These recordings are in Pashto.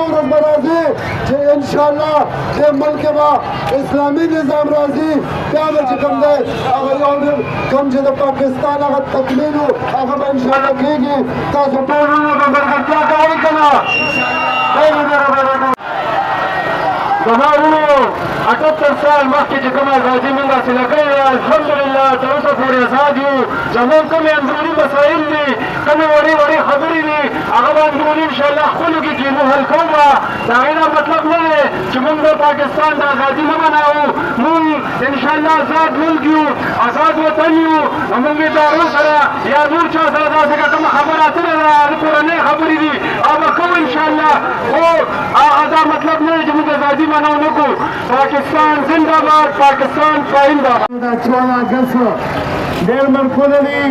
ورځ به راځي چې انشاءالله دې ملک به اسلامي نظام راځي بیا به چې کوم دی هغه یو ډېر کوم چې د پاکستان هغه تکمیل و هغه به انشاءالله کېږي تاسو ټول به ملګرتیا کوئ که نه زما ورونو 78 سال مخکې چې کومه ازادي موږ حاصله کړې ده الحمدلله تر اوسه پورې ازاد یو زموږ کومې اندروني مسایل دي کومې وړې وړې خبرې دي هغه به اندروني انشاءالله خپلو کې کېنو حل کوو به د هغې نه مطلب نه دی چې موږ د پاکستان د ازادي نه مناوو موږ انشاءالله ازاد ملک یو ازاد وطن یو نو موږ یې د هغو سره یا نور چا سره داسې که کومه خبره اتره ده هغه کورنۍ خبرې دي هغه به کوو انشاءالله خو هغه دا مطلب نه دی چې موږ ازادي منو نه کړو پاکستان زنده باد پاکستان پاینده دا 14 اګست ډېر ملکونه دي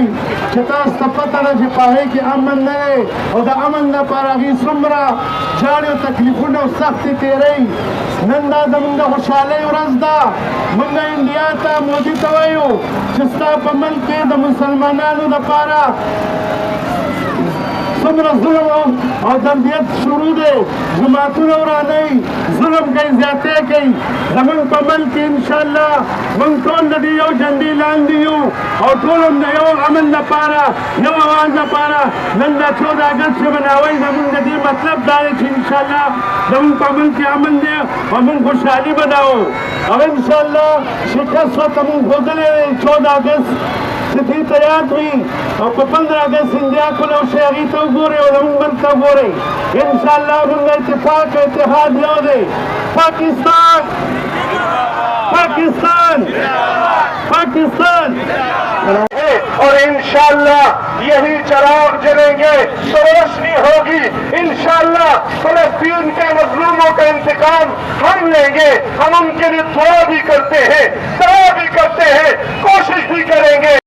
چې تاسو ته پته ده چې په هغې کې امن نه دی او د امن لپاره هغې څومره جاړې او تکلیفونه او سختې تېروي نن دا زموږ د خوشحالۍ ورځ ده موږ انډیا ته مودي ته وایو چې ستا په ملک کې د مسلمانانو لپاره څومره ظلم او تربیت شروع دی جماعتونه ورانوي ظلم کوي زیاتې کوي زموږ په ملک کې انشاءالله موږ ټول د دې یو جنډې لاندې یو او ټول هم د یو عمل لپاره یو اواز لپاره نن دا 14 اګست چې مناوئ زموږ د دې مطلب دا دی چې انشاءالله زموږ په ملک کې امن دی او موږ خوشحالي مناوو او انشاءالله شکست ورته موږ ښودلی دی 14 اګست چې دوی تیار وي او په 15 اګست انډیا کله شي هغې ته وګورئ او زموږ ملک ته وګورئ انشاءالله موږ اتفاق اتحاد یو دی پاکستان پاکستان پاکستان और इंशाअल्लाह यही चिराग जलेंगे तो रोशनी होगी इंशाअल्लाह फलस्तीन के मजलूमों का इंतकाम हम लेंगे हम उनके लिए दुआ भी करते हैं